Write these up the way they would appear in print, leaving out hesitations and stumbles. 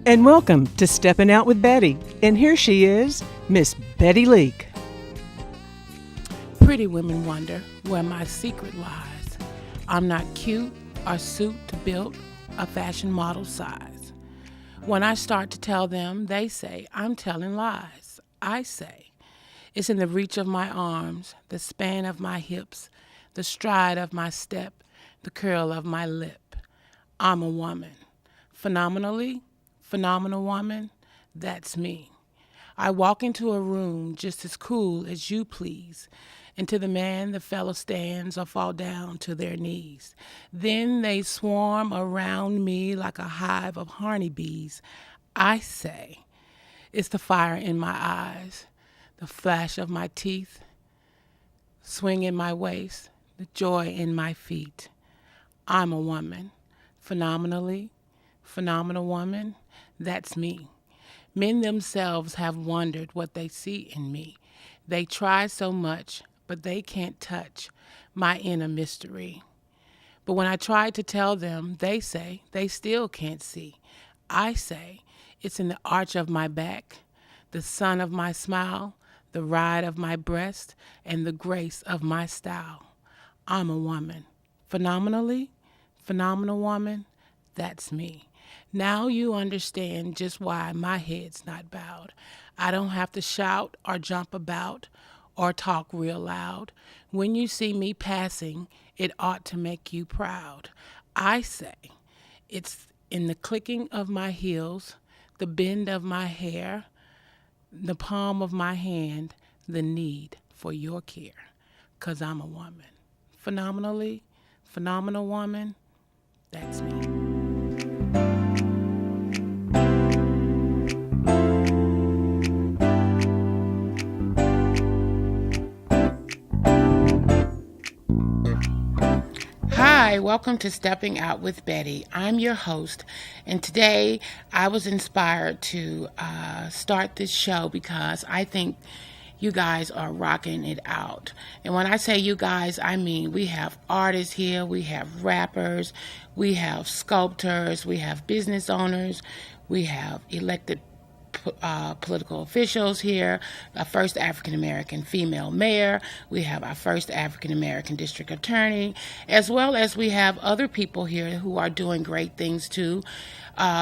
And welcome to Steppin' Out with Betty. And here she is, Miss Betty Leak. Pretty women wonder where my secret lies. I'm not cute or suit to build a fashion model size. When I start to tell them, they say I'm telling lies. I say it's in the reach of my arms, the span of my hips, the stride of my step, the curl of my lip. I'm a woman. Phenomenal woman, that's me. I walk into a room just as cool as you please, and to the man the fellow stands or fall down to their knees. Then they swarm around me like a hive of honeybees. I say, it's the fire in my eyes, the flash of my teeth, swing in my waist, the joy in my feet. I'm a woman, phenomenal woman, that's me. Men themselves have wondered what they see in me. They try so much, but they can't touch my inner mystery. But when I try to tell them, they say they still can't see. I say it's in the arch of my back, the sun of my smile, the ride of my breast, and the grace of my style. I'm a woman. Phenomenal woman, that's me. Now you understand just why my head's not bowed. I don't have to shout or jump about or talk real loud. When you see me passing, it ought to make you proud. I say it's in the clicking of my heels, the bend of my hair, the palm of my hand, the need for your care. 'Cause I'm a woman. Phenomenal woman, that's me. Hi, welcome to Stepping Out with Betty. I'm your host, and today I was inspired to start this show because I think you guys are rocking it out. And when I say you guys, I mean we have artists here, we have rappers, we have sculptors, we have business owners, we have elected political officials here, our first African-American female mayor, we have our first African-American district attorney, as well as we have other people here who are doing great things too.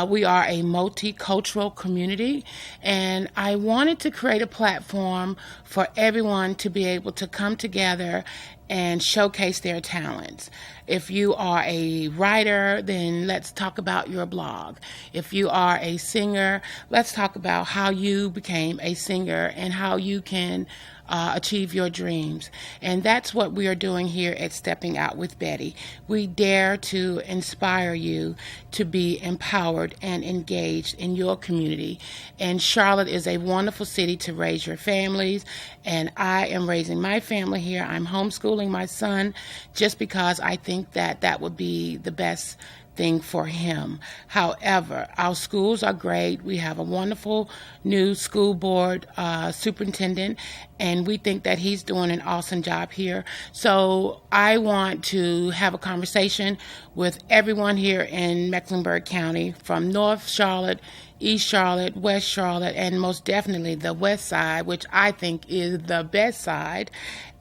We are a multicultural community, and I wanted to create a platform for everyone to be able to come together and showcase their talents. If you are a writer, then let's talk about your blog. If you are a singer, let's talk about how you became a singer and how you can achieve your dreams. And that's what we are doing here at Stepping Out with Betty. We dare to inspire you to be empowered and engaged in your community. And Charlotte is a wonderful city to raise your families. And I am raising my family here. I'm homeschooling my son just because I think that that would be the best thing for him. However, our schools are great. We have a wonderful new school board superintendent, and we think that he's doing an awesome job here. So I want to have a conversation with everyone here in Mecklenburg County, from North Charlotte, East Charlotte, West Charlotte, and most definitely the West Side, which I think is the best side.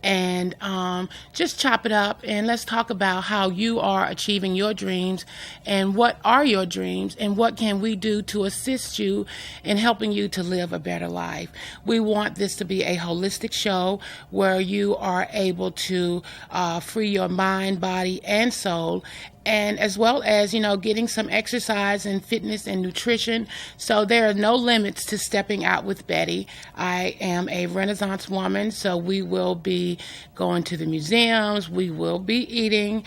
And just chop it up and let's talk about how you are achieving your dreams and what are your dreams and what can we do to assist you in helping you to live a better life. We want this to be a holistic show where you are able to free your mind, body, and soul, and as well as, getting some exercise and fitness and nutrition. So there are no limits to Stepping Out with Betty. I am a Renaissance woman, so we will be going to the museums, we will be eating,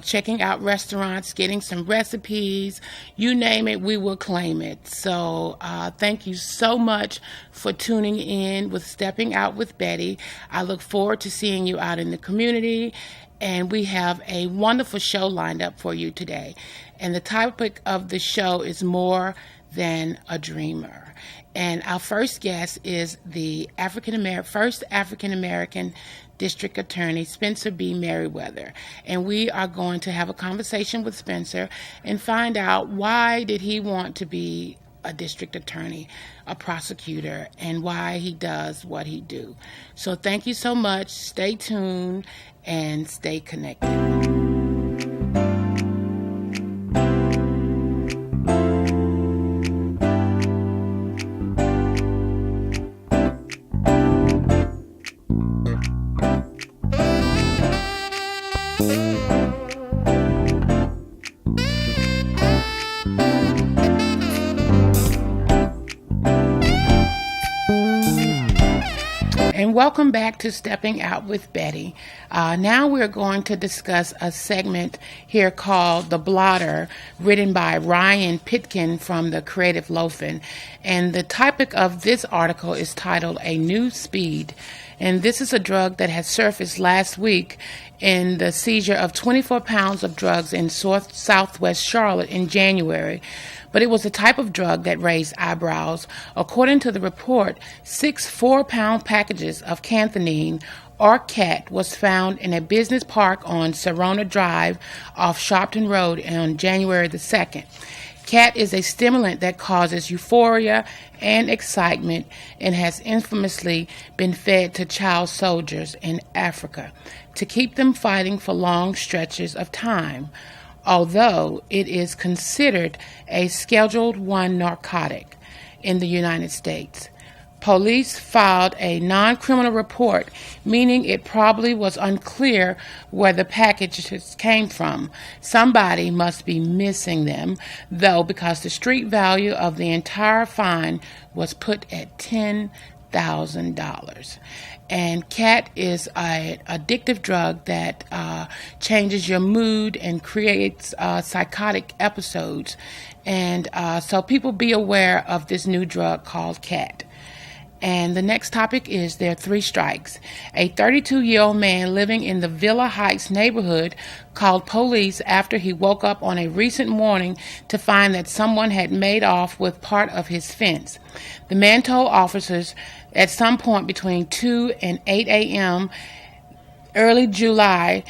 checking out restaurants, getting some recipes, you name it, we will claim it. So thank you so much for tuning in with Stepping Out with Betty. I look forward to seeing you out in the community. And we have a wonderful show lined up for you today. And the topic of the show is more than a dreamer. And our first guest is the first African American District Attorney, Spencer B. Merriweather. And we are going to have a conversation with Spencer and find out why did he want to be a district attorney, a prosecutor, and why he does what he do. So thank you so much. Stay tuned and stay connected. And welcome back to Stepping Out with Betty. Now we're going to discuss a segment here called The Blotter, written by Ryan Pitkin from the Creative Loafin'. And the topic of this article is titled A New Speed. And this is a drug that had surfaced last week in the seizure of 24 pounds of drugs in southwest Charlotte in January. But it was a type of drug that raised eyebrows. According to the report, 6 4-pound packages of canthanine, or cat, was found in a business park on Serona Drive off Sharpton Road on January the 2nd. Cat is a stimulant that causes euphoria and excitement and has infamously been fed to child soldiers in Africa to keep them fighting for long stretches of time, although it is considered a Schedule I narcotic in the United States. Police filed a non-criminal report, meaning it probably was unclear where the packages came from. Somebody must be missing them, though, because the street value of the entire find was put at $10,000. And cat is an addictive drug that changes your mood and creates psychotic episodes. And so people be aware of this new drug called cat. And the next topic is there are 3 strikes. A 32-year-old man living in the Villa Heights neighborhood called police after he woke up on a recent morning to find that someone had made off with part of his fence. The man told officers at some point between 2 and 8 a.m. early July,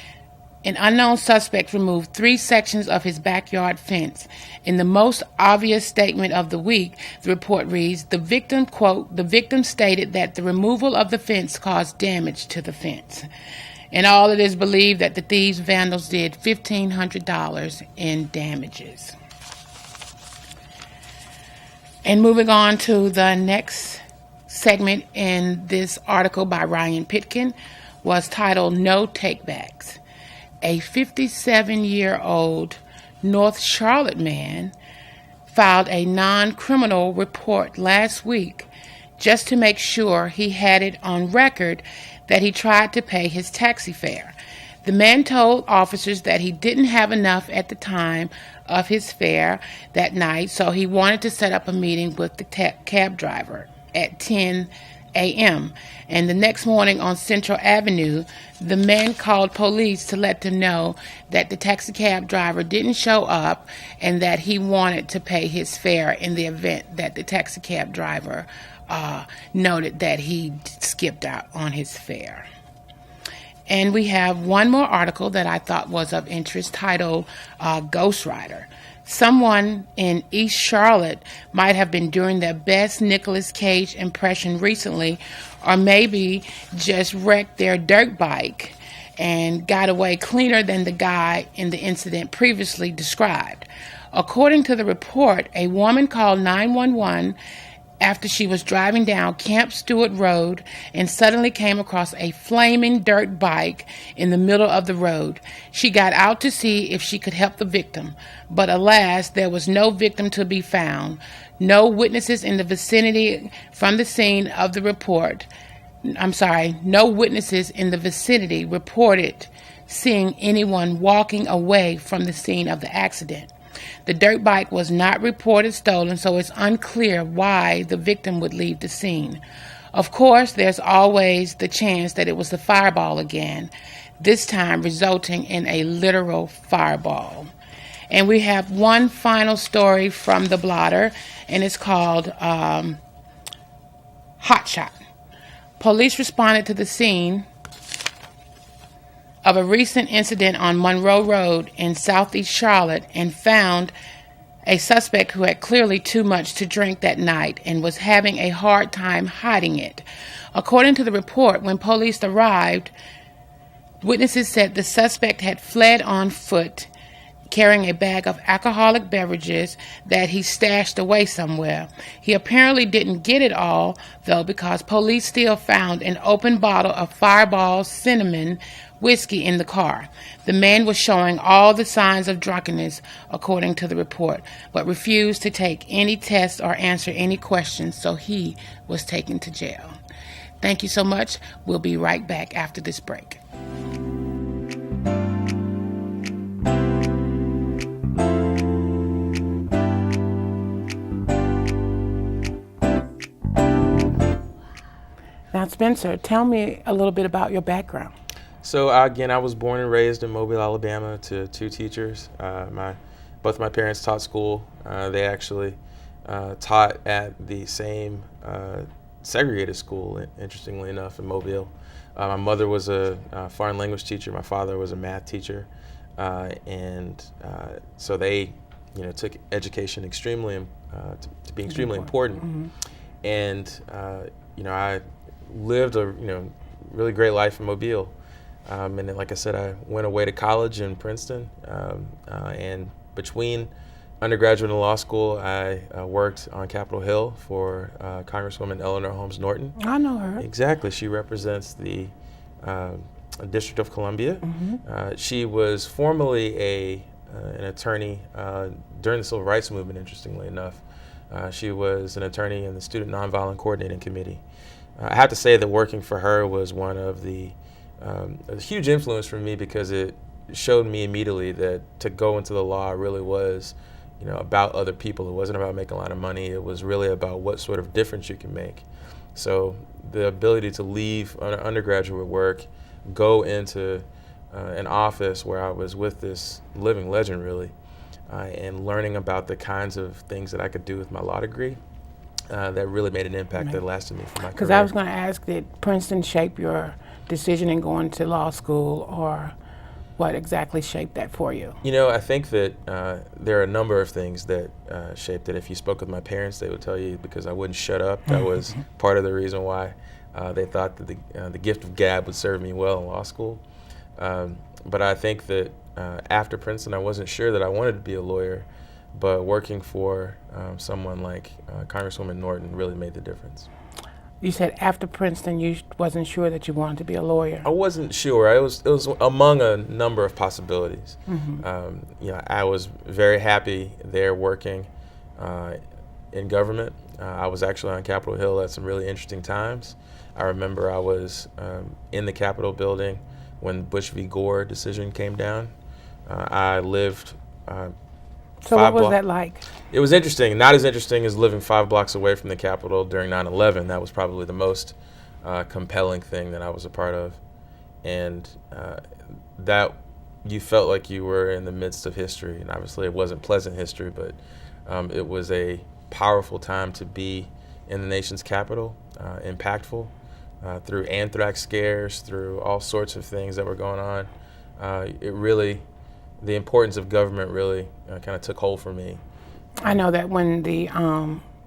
an unknown suspect removed 3 sections of his backyard fence. In the most obvious statement of the week, the report reads, the victim, quote, the victim stated that the removal of the fence caused damage to the fence. And all it is believed that the thieves vandals did $1,500 in damages. And moving on to the next segment in this article by Ryan Pitkin was titled No Takebacks. A 57-year-old North Charlotte man filed a non-criminal report last week just to make sure he had it on record that he tried to pay his taxi fare. The man told officers that he didn't have enough at the time of his fare that night, so he wanted to set up a meeting with the cab driver at 10 a.m. And the next morning on Central Avenue, the man called police to let them know that the taxi cab driver didn't show up and that he wanted to pay his fare in the event that the taxi cab driver noted that he skipped out on his fare. And we have one more article that I thought was of interest titled Ghost Rider. Someone in East Charlotte might have been doing their best Nicolas Cage impression recently, or maybe just wrecked their dirt bike and got away cleaner than the guy in the incident previously described. According to the report, a woman called 911 after she was driving down Camp Stewart Road and suddenly came across a flaming dirt bike in the middle of the road. She got out to see if she could help the victim, but alas, there was no victim to be found. No witnesses in the vicinity from the scene of the report. No witnesses in the vicinity reported seeing anyone walking away from the scene of the accident. The dirt bike was not reported stolen, so it's unclear why the victim would leave the scene. Of course, there's always the chance that it was the fireball again, this time resulting in a literal fireball. And we have one final story from the blotter, and it's called hotshot. Police responded to the scene of a recent incident on Monroe Road in southeast Charlotte and found a suspect who had clearly too much to drink that night and was having a hard time hiding it. According to the report, when police arrived, witnesses said the suspect had fled on foot, carrying a bag of alcoholic beverages that he stashed away somewhere. He apparently didn't get it all, though, because police still found an open bottle of Fireball cinnamon whiskey in the car. The man was showing all the signs of drunkenness, according to the report, but refused to take any tests or answer any questions, so he was taken to jail. Thank you so much. We'll be right back after this break. Now, Spencer, tell me a little bit about your background. So again, I was born and raised in Mobile, Alabama, to two teachers. Both my parents taught school. They actually taught at the same segregated school, interestingly enough, in Mobile. My mother was a foreign language teacher. My father was a math teacher, so they, took education extremely to be extremely important. Mm-hmm. And I lived a really great life in Mobile. And then, like I said, I went away to college in Princeton, and between undergraduate and law school, I worked on Capitol Hill for Congresswoman Eleanor Holmes Norton. I know her. Exactly. She represents the District of Columbia. Mm-hmm. She was formerly an attorney during the Civil Rights Movement, interestingly enough. She was an attorney in the Student Nonviolent Coordinating Committee. I have to say that working for her was one of a huge influence for me, because it showed me immediately that to go into the law really was, about other people. It wasn't about making a lot of money. It was really about what sort of difference you can make. So the ability to leave undergraduate work, go into an office where I was with this living legend, really, and learning about the kinds of things that I could do with my law degree, that really made an impact that lasted me for my career. Because I was going to ask, did Princeton shape your decision in going to law school, or what exactly shaped that for you? I think that there are a number of things that shaped it. If you spoke with my parents, they would tell you, because I wouldn't shut up, that was part of the reason why they thought that the gift of gab would serve me well in law school. But I think that after Princeton, I wasn't sure that I wanted to be a lawyer, but working for someone like Congresswoman Norton really made the difference. You said after Princeton, you wasn't sure that you wanted to be a lawyer. I wasn't sure. It was among a number of possibilities. Mm-hmm. I was very happy there working in government. I was actually on Capitol Hill at some really interesting times. I remember I was in the Capitol building when the Bush v. Gore decision came down. I lived So what was that like? It was interesting. Not as interesting as living 5 blocks away from the Capitol during 9/11. That was probably the most compelling thing that I was a part of. And that you felt like you were in the midst of history. And obviously it wasn't pleasant history, but it was a powerful time to be in the nation's capital, impactful, through anthrax scares, through all sorts of things that were going on. The importance of government really kind of took hold for me. I know that when the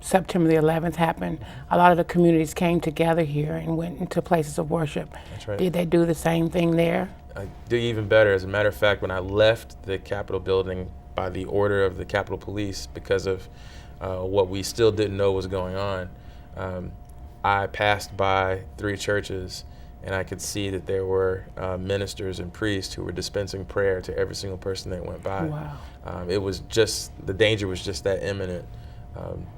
September the 11th happened, a lot of the communities came together here and went into places of worship. That's right. Did they do the same thing there? I do even better. As a matter of fact, when I left the Capitol building by the order of the Capitol Police, because of what we still didn't know was going on, I passed by 3 churches, and I could see that there were ministers and priests who were dispensing prayer to every single person that went by. Wow. It was just, the danger was just that imminent.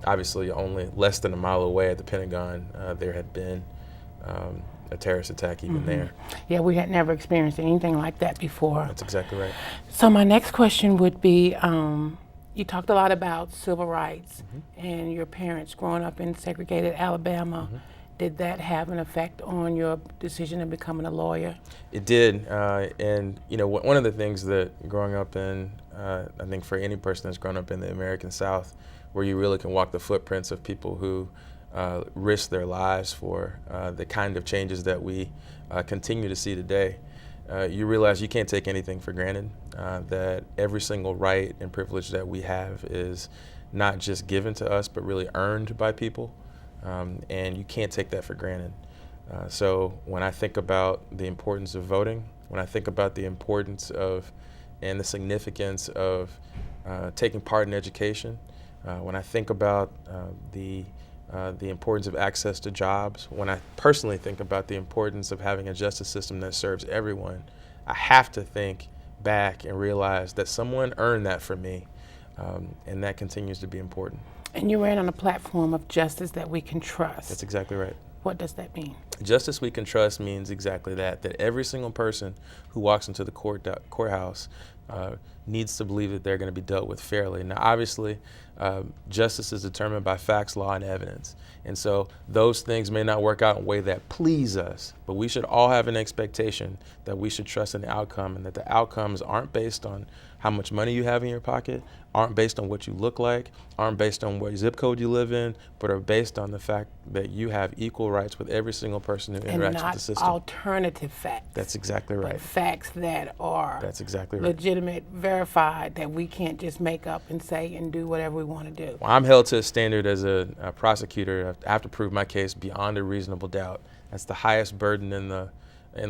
Obviously, only less than a mile away at the Pentagon, there had been a terrorist attack even there. Yeah, we had never experienced anything like that before. That's exactly right. So my next question would be, you talked a lot about civil rights and your parents growing up in segregated Alabama. Did that have an effect on your decision of becoming a lawyer? It did, and one of the things that growing up in, I think for any person that's grown up in the American South, where you really can walk the footprints of people who risk their lives for the kind of changes that we continue to see today. You realize you can't take anything for granted, that every single right and privilege that we have is not just given to us, but really earned by people, and you can't take that for granted. So when I think about the importance of voting, when I think about the importance of and the significance of taking part in education, when I think about the importance of access to jobs, when I personally think about the importance of having a justice system that serves everyone, I have to think back and realize that someone earned that for me, and that continues to be important. And you ran on a platform of justice that we can trust. That's exactly right. What does that mean? Justice we can trust means exactly that every single person who walks into the courthouse needs to believe that they're going to be dealt with fairly. Now, obviously, justice is determined by facts, law, and evidence. And so those things may not work out in a way that please us, but we should all have an expectation that we should trust in the outcome, and that the outcomes aren't based on how much money you have in your pocket, aren't based on what you look like, aren't based on what zip code you live in, but are based on the fact that you have equal rights with every single person who interacts with the system. And not alternative facts. That's exactly right. But facts that are That's exactly right. legitimate, verified, that we can't just make up and say and do whatever we want to do. Well, I'm held to a standard as a prosecutor. I have to prove my case beyond a reasonable doubt. That's the highest burden in the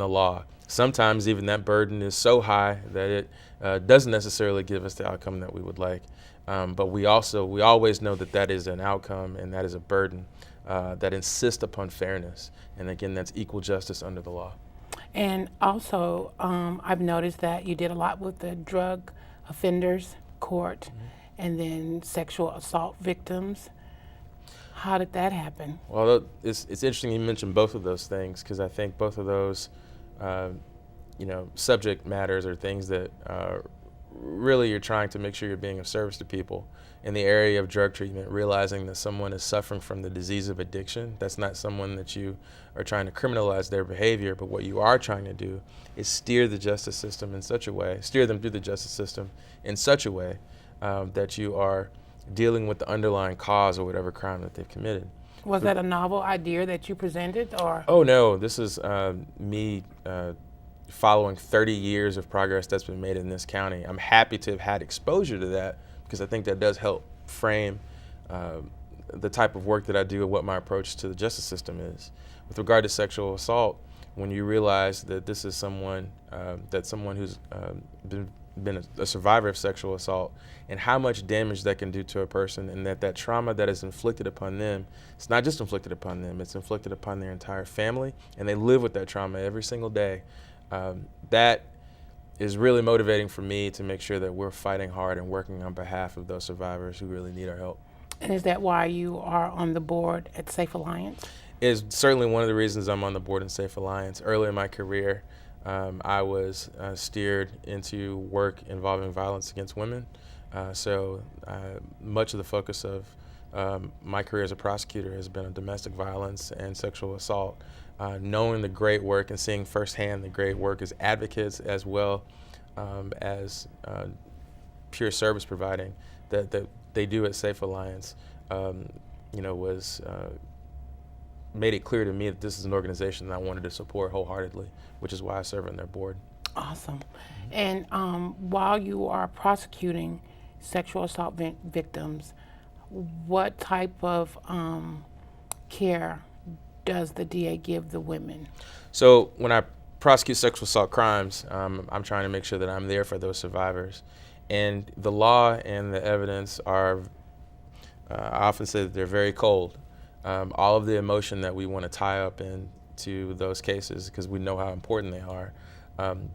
law. Sometimes even that burden is so high that it doesn't necessarily give us the outcome that we would like. But we always know that is an outcome and that is a burden that insists upon fairness. And again, that's equal justice under the law. And also, I've noticed that you did a lot with the drug offenders court, and then sexual assault victims. How did that happen? Well, it's interesting you mentioned both of those things, because I think both of those subject matters are things that really you're trying to make sure you're being of service to people. In the area of drug treatment, realizing that someone is suffering from the disease of addiction, that's not someone that you are trying to criminalize their behavior, but what you are trying to do is steer them through the justice system in such a way that you are dealing with the underlying cause or whatever crime that they've committed. Was that a novel idea that you presented, or? Oh no, this is me following 30 years of progress that's been made in this county. I'm happy to have had exposure to that, because I think that does help frame the type of work that I do and what my approach to the justice system is. With regard to sexual assault, when you realize that this is someone who's been a survivor of sexual assault, and how much damage that can do to a person, and that trauma that is inflicted upon them, it's not just inflicted upon them, it's inflicted upon their entire family, and they live with that trauma every single day. That is really motivating for me to make sure that we're fighting hard and working on behalf of those survivors who really need our help. And is that why you are on the board at Safe Alliance? It's certainly one of the reasons I'm on the board in Safe Alliance. Early in my career, I was steered into work involving violence against women. So much of the focus of my career as a prosecutor has been on domestic violence and sexual assault. Knowing the great work and seeing firsthand the great work as advocates, as well as pure service providing that they do at Safe Alliance, was made it clear to me that this is an organization that I wanted to support wholeheartedly, which is why I serve on their board. Awesome. And while you are prosecuting sexual assault victims, what type of care does the DA give the women? So when I prosecute sexual assault crimes, I'm trying to make sure that I'm there for those survivors. And the law and the evidence are, I often say that they're very cold. All of the emotion that we want to tie up into those cases, because we know how important they are,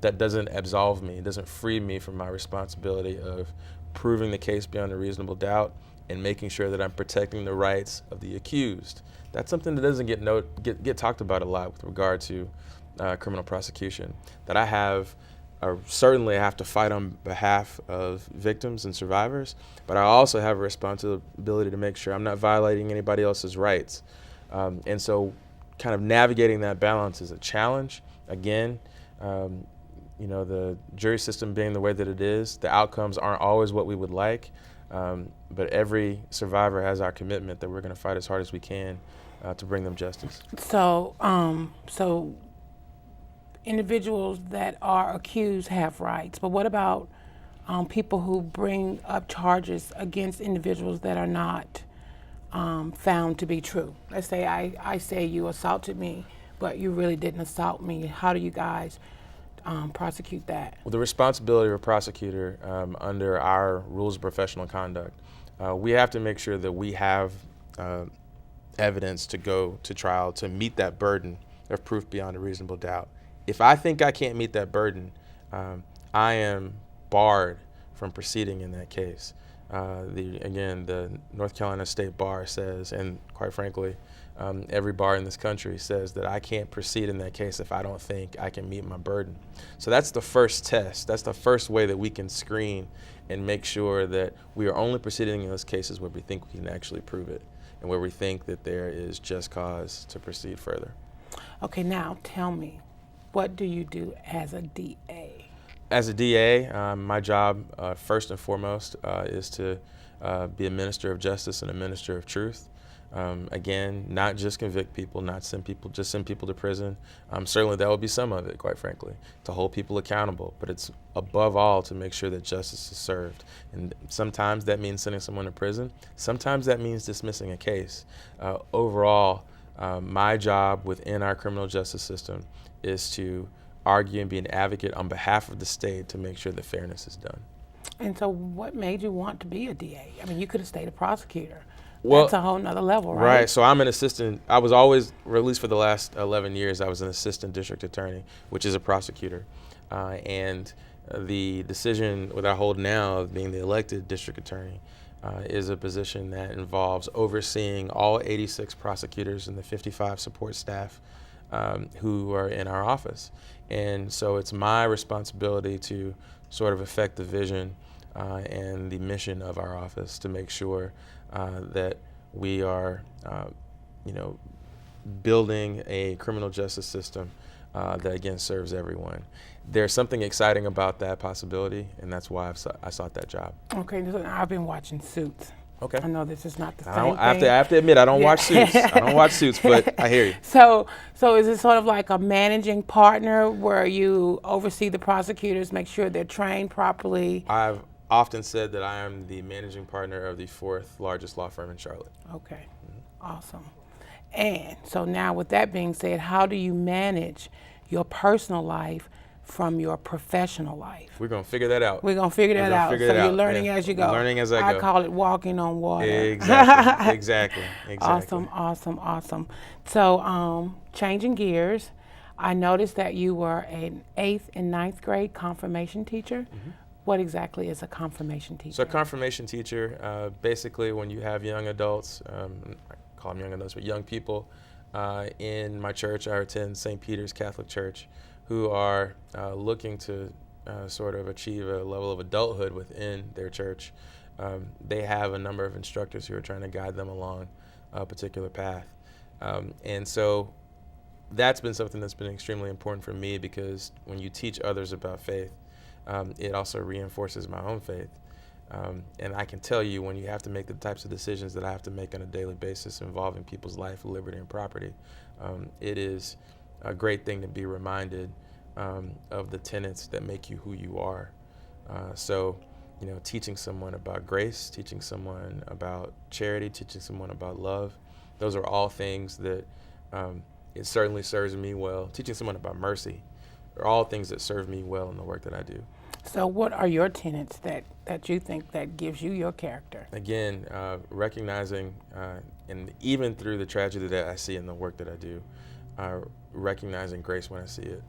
that doesn't absolve me, it doesn't free me from my responsibility of proving the case beyond a reasonable doubt and making sure that I'm protecting the rights of the accused. That's something that doesn't get talked about a lot with regard to criminal prosecution. That I have, certainly I have to fight on behalf of victims and survivors, but I also have a responsibility to make sure I'm not violating anybody else's rights. And so kind of navigating that balance is a challenge. Again, the jury system being the way that it is, the outcomes aren't always what we would like. But every survivor has our commitment that we're going to fight as hard as we can to bring them justice. So, so individuals that are accused have rights, but what about people who bring up charges against individuals that are not found to be true? Let's say I say you assaulted me, but you really didn't assault me. How do you guys prosecute that? Well, the responsibility of a prosecutor under our rules of professional conduct, we have to make sure that we have evidence to go to trial to meet that burden of proof beyond a reasonable doubt. If I think I can't meet that burden, I am barred from proceeding in that case. The North Carolina State Bar says, and quite frankly, every bar in this country says that I can't proceed in that case if I don't think I can meet my burden. So that's the first test. That's the first way that we can screen and make sure that we are only proceeding in those cases where we think we can actually prove it and where we think that there is just cause to proceed further. Okay, now tell me, what do you do as a DA? As a DA, my job, first and foremost, is to be a minister of justice and a minister of truth. Again, not just convict people, not send people to prison. Certainly that would be some of it, quite frankly, to hold people accountable. But it's above all to make sure that justice is served. And sometimes that means sending someone to prison. Sometimes that means dismissing a case. Overall, my job within our criminal justice system is to argue and be an advocate on behalf of the state to make sure that fairness is done. And so what made you want to be a DA? I mean, you could have stayed a prosecutor. Well, that's a whole nother level, right? Right. So I'm an assistant. I was always, or at least for the last 11 years, I was an assistant district attorney, which is a prosecutor. And the decision that I hold now of being the elected district attorney is a position that involves overseeing all 86 prosecutors and the 55 support staff who are in our office. And so it's my responsibility to sort of affect the vision and the mission of our office to make sure that we are, building a criminal justice system that, again, serves everyone. There's something exciting about that possibility, and that's why I sought that job. Okay, so I've been watching Suits. Okay. I know this is not the same thing. I have to admit, I don't watch Suits. I don't watch Suits, but I hear you. So is it sort of like a managing partner where you oversee the prosecutors, make sure they're trained properly? I've often said that I am the managing partner of the 4th largest law firm in Charlotte. Okay, awesome. And so now with that being said, how do you manage your personal life from your professional life? We're going to figure that out. We're going to figure that out. So you're learning as you go. Learning as I go. I call it walking on water. Exactly. Awesome. So changing gears, I noticed that you were an 8th and 9th grade confirmation teacher. Mm-hmm. What exactly is a confirmation teacher? So a confirmation teacher, basically when you have young adults, I call them young adults, but young people in my church, I attend St. Peter's Catholic Church, who are looking to sort of achieve a level of adulthood within their church. They have a number of instructors who are trying to guide them along a particular path. And so that's been something that's been extremely important for me, because when you teach others about faith, it also reinforces my own faith. And I can tell you, when you have to make the types of decisions that I have to make on a daily basis involving people's life, liberty, and property, it is a great thing to be reminded of the tenets that make you who you are. So, teaching someone about grace, teaching someone about charity, teaching someone about love, those are all things that it certainly serves me well. Teaching someone about mercy are all things that serve me well in the work that I do. So what are your tenets that you think that gives you your character? Again, recognizing, and even through the tragedy that I see in the work that I do, recognizing grace when I see it,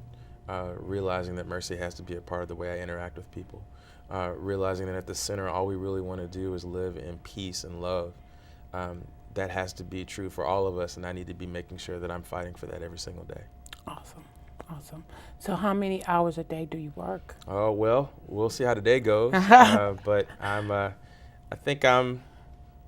realizing that mercy has to be a part of the way I interact with people, realizing that at the center, all we really want to do is live in peace and love. That has to be true for all of us, and I need to be making sure that I'm fighting for that every single day. Awesome. So how many hours a day do you work? Oh, well, we'll see how the day goes. But I think I'm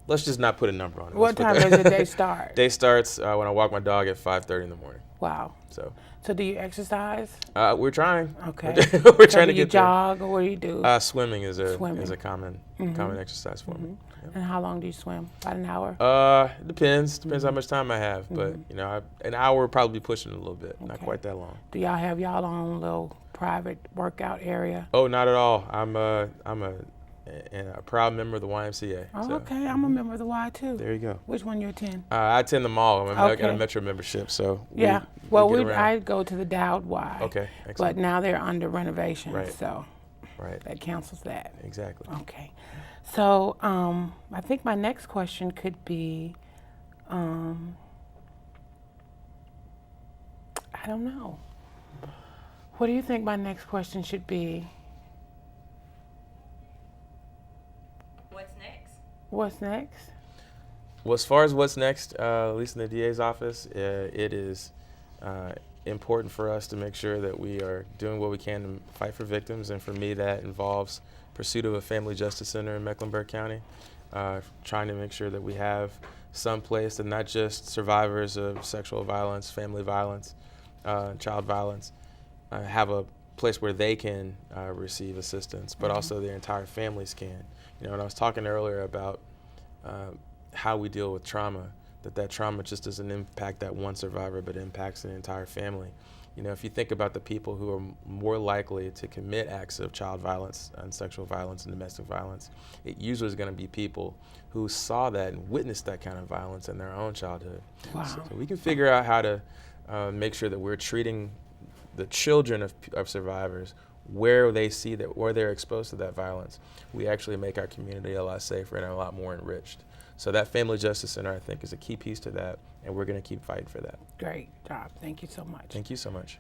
let's just not put a number on it. What time does the day start? Day starts when I walk my dog at 5:30 in the morning. Wow. So do you exercise? We're trying. Okay. We're trying to get there. Do you jog, or what do you do? Swimming is a common exercise for me. Yep. And how long do you swim? About an hour? It depends. Depends how much time I have. But an hour would probably be pushing it a little bit. Okay. Not quite that long. Do y'all have y'all own little private workout area? Oh, not at all. I'm a proud member of the YMCA. Oh, okay. I'm a member of the Y too. There you go. Which one you attend? I attend them all. I got a Okay. Metro membership, so Yeah. I go to the Dowd Y. Okay, But excellent. now they're under renovation, Right. so Right. that cancels that. Exactly. Okay. So I think my next question could be, I don't know. What do you think my next question should be? What's next? Well, as far as what's next, at least in the DA's office, it is important for us to make sure that we are doing what we can to fight for victims. And for me, that involves pursuit of a family justice center in Mecklenburg County, trying to make sure that we have some place that not just survivors of sexual violence, family violence, child violence, have a place where they can receive assistance, but also their entire families can. And I was talking earlier about how we deal with trauma, that trauma just doesn't impact that one survivor, but impacts the entire family. If you think about the people who are more likely to commit acts of child violence and sexual violence and domestic violence, it usually is going to be people who saw that and witnessed that kind of violence in their own childhood. Wow. So we can figure out how to make sure that we're treating the children of survivors where they see that, where they're exposed to that violence. We actually make our community a lot safer and a lot more enriched. So that Family Justice Center, I think, is a key piece to that, and we're going to keep fighting for that. Great job. Thank you so much. Thank you so much.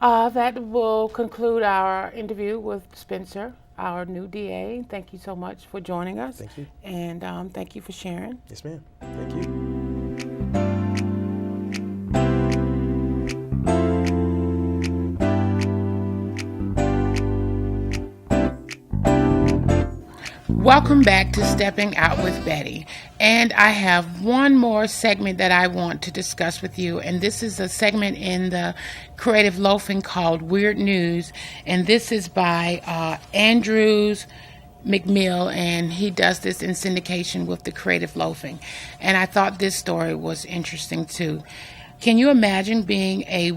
That will conclude our interview with Spencer, our new DA. Thank you so much for joining us. Thank you. And thank you for sharing. Yes, ma'am. Thank you. Welcome back to Stepping Out with Betty. And I have one more segment that I want to discuss with you. And this is a segment in the Creative Loafing called Weird News. And this is by Andrews McMill, and he does this in syndication with the Creative Loafing. And I thought this story was interesting too. Can you imagine being a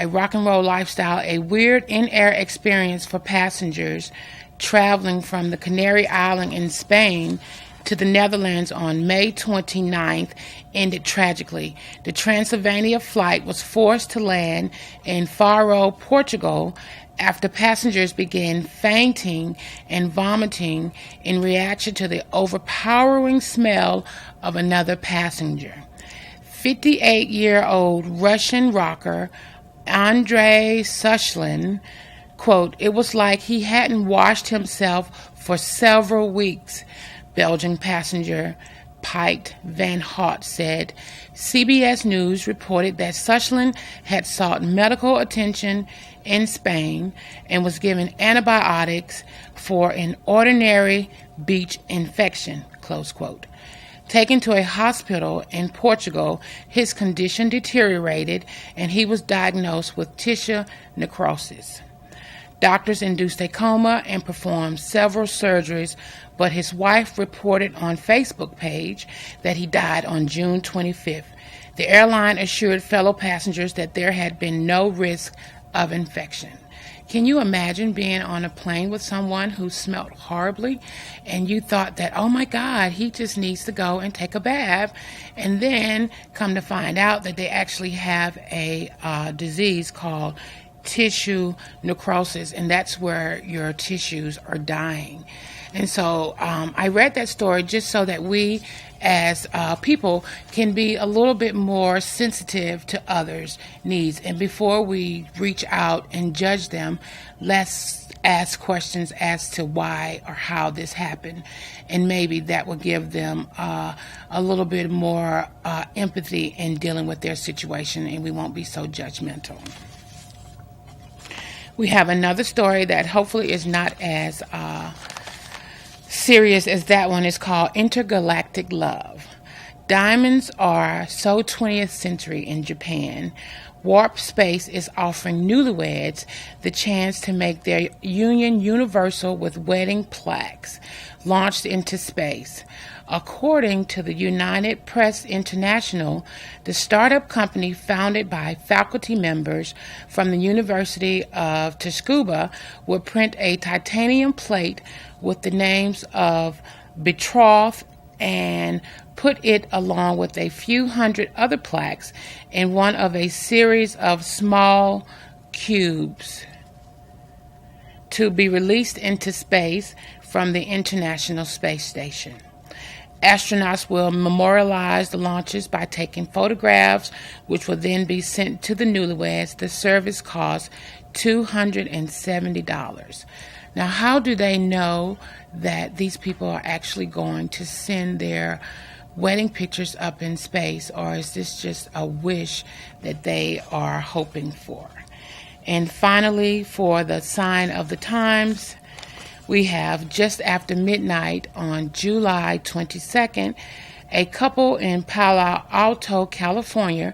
rock and roll lifestyle, a weird in-air experience for passengers traveling from the Canary Island in Spain to the Netherlands on May 29th ended tragically. The Transylvania flight was forced to land in Faro, Portugal, after passengers began fainting and vomiting in reaction to the overpowering smell of another passenger. 58-year-old Russian rocker Andrei Suslin, quote, "It was like he hadn't washed himself for several weeks," Belgian passenger Pite Van Hout said. CBS News reported that Suslin had sought medical attention in Spain and was given antibiotics for an ordinary beach infection, close quote. Taken to a hospital in Portugal, his condition deteriorated and he was diagnosed with tissue necrosis. Doctors induced a coma and performed several surgeries, but his wife reported on Facebook page that he died on June 25th. The airline assured fellow passengers that there had been no risk of infection. Can you imagine being on a plane with someone who smelled horribly and you thought that, oh my God, he just needs to go and take a bath, and then come to find out that they actually have a disease called tissue necrosis, and that's where your tissues are dying. And so I read that story just so that we as people can be a little bit more sensitive to others' needs. And before we reach out and judge them, let's ask questions as to why or how this happened. And maybe that will give them a little bit more empathy in dealing with their situation, and we won't be so judgmental. We have another story that hopefully is not as serious as that one is called Intergalactic Love. Diamonds are so 20th century in Japan. Warp Space is offering newlyweds the chance to make their union universal with wedding plaques launched into space. According to the United Press International, the startup company founded by faculty members from the University of Tsukuba will print a titanium plate with the names of betrothed and put it along with a few hundred other plaques in one of a series of small cubes to be released into space from the International Space Station. Astronauts will memorialize the launches by taking photographs, which will then be sent to the newlyweds. The service costs $270. Now, how do they know that these people are actually going to send their wedding pictures up in space, or is this just a wish that they are hoping for? And finally, for the sign of the times, we have just after midnight on July 22nd, a couple in Palo Alto, California,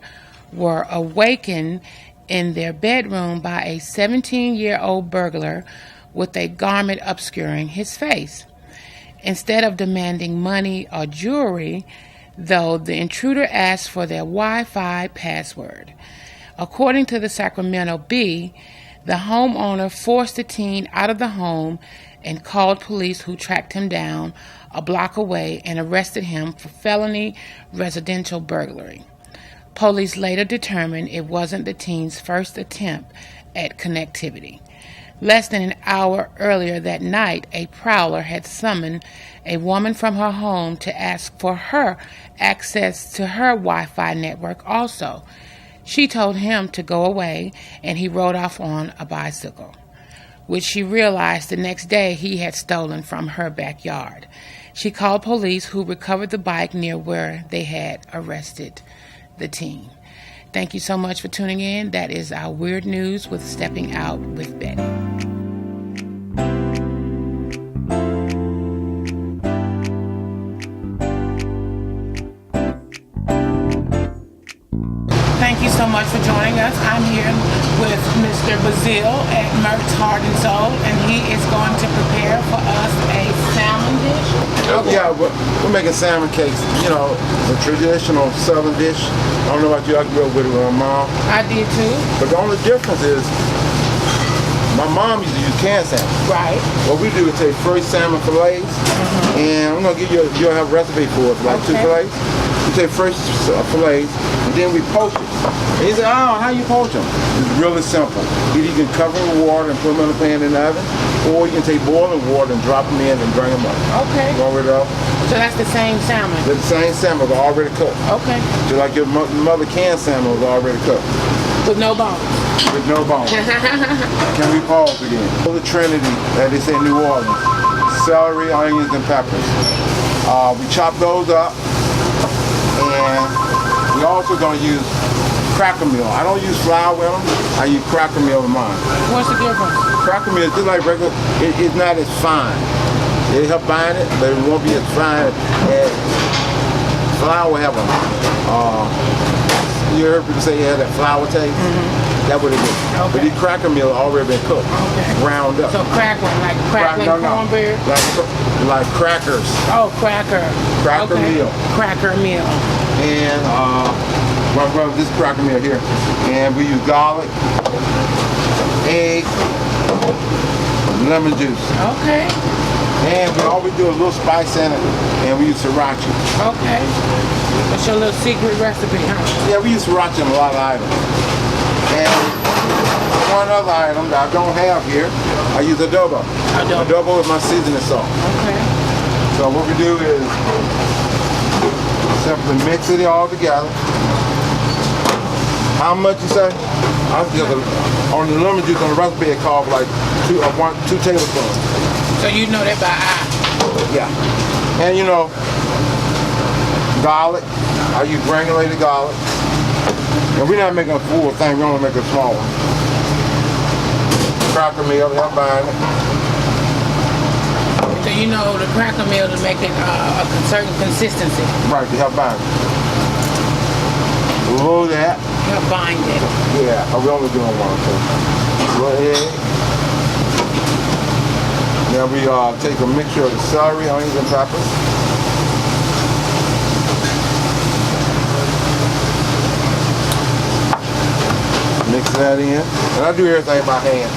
were awakened in their bedroom by a 17-year-old burglar with a garment obscuring his face. Instead of demanding money or jewelry, though, the intruder asked for their Wi-Fi password. According to the Sacramento Bee, the homeowner forced the teen out of the home and called police, who tracked him down a block away and arrested him for felony residential burglary. Police later determined it wasn't the teen's first attempt at connectivity. Less than an hour earlier that night, a prowler had summoned a woman from her home to ask for her access to her Wi-Fi network also. She told him to go away, and he rode off on a bicycle, which she realized the next day he had stolen from her backyard. She called police, who recovered the bike near where they had arrested the teen. Thank you so much for tuning in. That is our Weird News with Stepping Out with Betty. Thank you so much for joining us. I'm here with Mr. Bazil at Mert's Heart and Soul, and he is going to prepare for us a salmon dish. Yeah, we're making salmon cakes, you know, the traditional southern dish. I don't know about you, I grew up with it with my mom. I did too. But the only difference is, my mom used to use canned salmon. Right. What we do is take fresh salmon fillets, and I'm going to give you, you'll have a recipe for it, like 2 fillets. We take fresh fillets, and then we poach it. And you say, oh, how you poach them? It's really simple. Either you can cover them with water and put them in the pan in the oven, or you can take boiling water and drop them in and bring them up. Okay. You want rid of? So that's the same salmon? They're the same salmon, but already cooked. Okay. Just like your mother canned salmon was already cooked. With no bones? With no bones. Can we pause again? The Trinity that is in New Orleans. Celery, onions, and peppers. We chop those up, and we're also going to use cracker meal. I don't use flour with them. I use cracker meal with mine. What's the difference? Cracker meal is just like regular. It's not as fine. It help bind it, but it won't be as fine as flour will have a. You heard people say it had that flour taste? That's what it is. Okay. But these cracker meal already been cooked, ground up. So crackling, like crackling cornbread? Like crackers. Oh, cracker. Cracker meal. Cracker meal. And this cracker meal here. And we use garlic, egg, lemon juice. Okay. And we always do a little spice in it, and we use sriracha. Okay. That's your little secret recipe, huh? Yeah, we use sriracha in a lot of items. And one other item that I don't have here, I use adobo. Adobo is my seasoning salt. Okay. So what we do is simply mix it all together. How much you say? On the lemon juice on the recipe, it calls like 2 tablespoons. So you know that by eye? Yeah. And you know, garlic, I use granulated garlic. And we're not making a full thing, we only make a small one. Cracker meal, help bind it. So you know the cracker meal to make it a certain consistency. Right, to help bind it. Roll that. Help bind it. Yeah, we only doing one, so go ahead. Now we take a mixture of the celery, onions, and peppers. Mix that in. And I do everything by hand.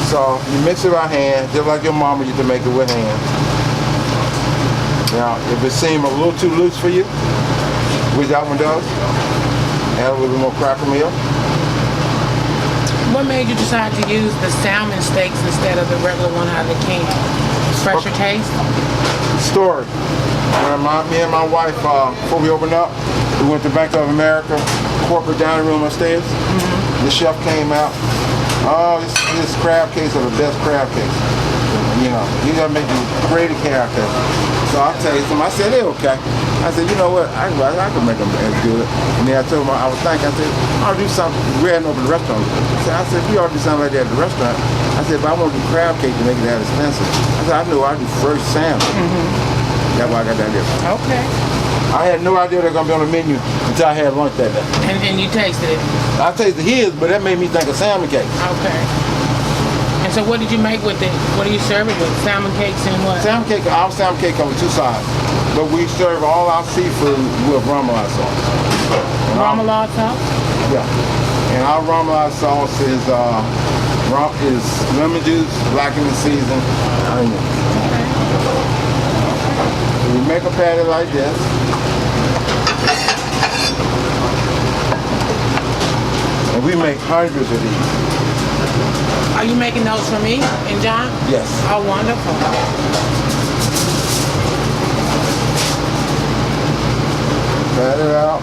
So you mix it by hand, just like your mama used to make it with hand. Now, if it seems a little too loose for you, which that one does, add a little more cracker meal. What made you decide to use the salmon steaks instead of the regular one out of the can? Fresher taste? Story. When me and my wife, before we opened up, we went to Bank of America, corporate dining room upstairs. The chef came out. Oh, this crab cakes are the best crab cakes. You know, you gotta make the greatest crab cakes. So I tasted them. I said, they're okay. I said, you know what? I can make them as good. And then I told him, I was thinking, I said, I'll do something. We hadn't opened a restaurant. I said, we ought to do something like that at the restaurant. I said, but I want to do crab cake to make it that expensive. I said, I know I do fresh salmon. That's why I got that different. Okay. I had no idea they were going to be on the menu until I had lunch that day. And then you tasted it? I tasted his, but that made me think of salmon cakes. Okay. And so what did you make with it? What do you serve it with? Salmon cakes and what? Salmon cake, our salmon cake comes with two sides. But we serve all our seafood with remoulade sauce. Remoulade sauce? Yeah. And our remoulade sauce is lemon juice, blackened and seasoned, onion. Okay. So we make a patty like this. And we make hundreds of these. Are you making those for me and John? Yes. Oh, wonderful. Pat it out.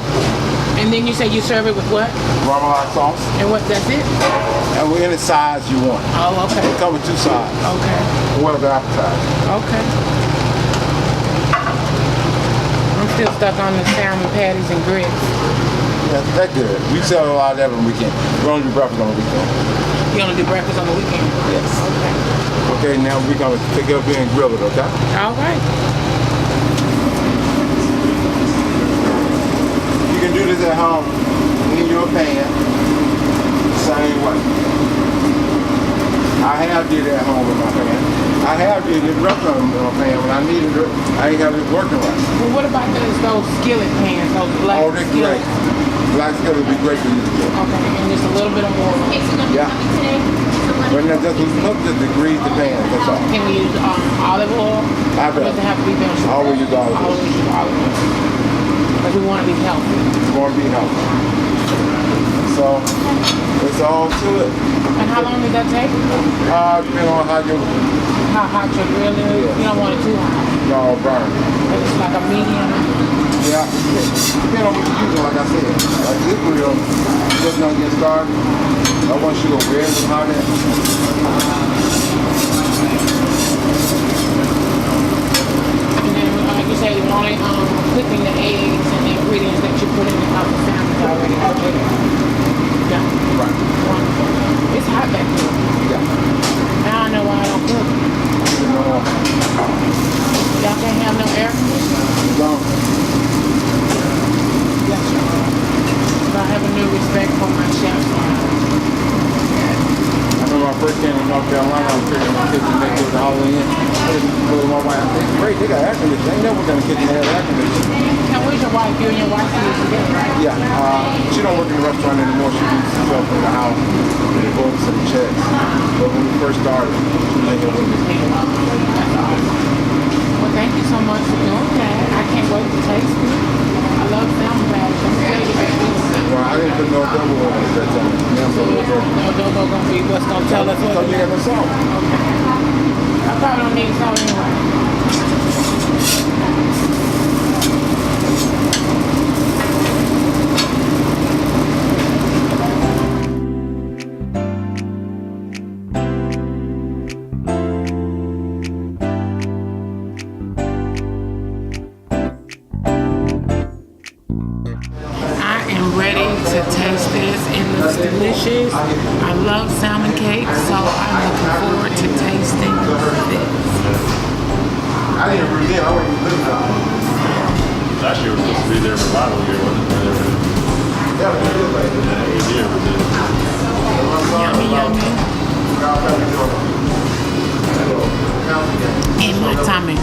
And then you say you serve it with what? Remoulade sauce. And what, that's it? And we're any size you want. Oh, okay. It comes with two sides. Okay. Whatever appetizer. Okay. I'm still stuck on the salmon patties and grits. Yeah, that's good. We sell a lot of that on the weekend. We only do breakfast on the weekend. You only do breakfast on the weekend? Yes. Okay. Okay, now we're going to pick it up here and grill it, okay? All right. You can do this at home in your pan, same way. I have did it at home with my pan. I have did it in restaurant with my pan when I needed it. I ain't have it working right. Well, what about those skillet pans, those black Oh, they're skillets? great. Black skillet would be great for you to do. Okay, and just a little bit of more. Yeah. But now just look at the degrees the pan, that's all. Can we use olive oil? I Or does it have to be vegetable? I always use olive oil. Always use olive oil. Because we want to be healthy. It's going to be healthy. So, it's all to it. And how long does that take? Depending on How hot your grill is? Yeah. You don't want it too hot. no burn. But it's like a medium. Yeah. Depending on what you're using, like I said. Like this grill, just gonna get started. I want you to wear it how that. And then, like you say, you're only cooking the eggs and the ingredients that you put in the cup of salmon already prepared. Yeah. Right. Wonderful. It's hot back here. Yeah. Now I know why I don't cook. Y'all can't have no air conditioning? Don't. Yes, sir. But I have a new respect for my chefs. I know when I first came to North Carolina, I was sitting in the kitchen next to the Halloween. With my wife, it's great, they got air conditioning. They never done a kitchen that has air conditioning. Now, where's your wife? You and your wife live together, right? Yeah, she don't work in the restaurant anymore. She uses herself in the house and goes to the checks. But when we first started, she was here with me. That's awesome. Well, thank you so much for doing that. I can't wait to taste it. I love salmon patties. I'm ready to get this. Well, I didn't put no double on it that time. So no double gonna be what's gonna tell us what. So you got no salt. Okay. I probably don't need salt anyway. Ready to taste this. It looks delicious. I love salmon cake, so I'm looking forward to tasting this. I didn't really I wasn't even living out. Last year was supposed to be their revival year, wasn't it? Yeah, it is like Yeah, it was here, but Yummy, yummy. In my tummy.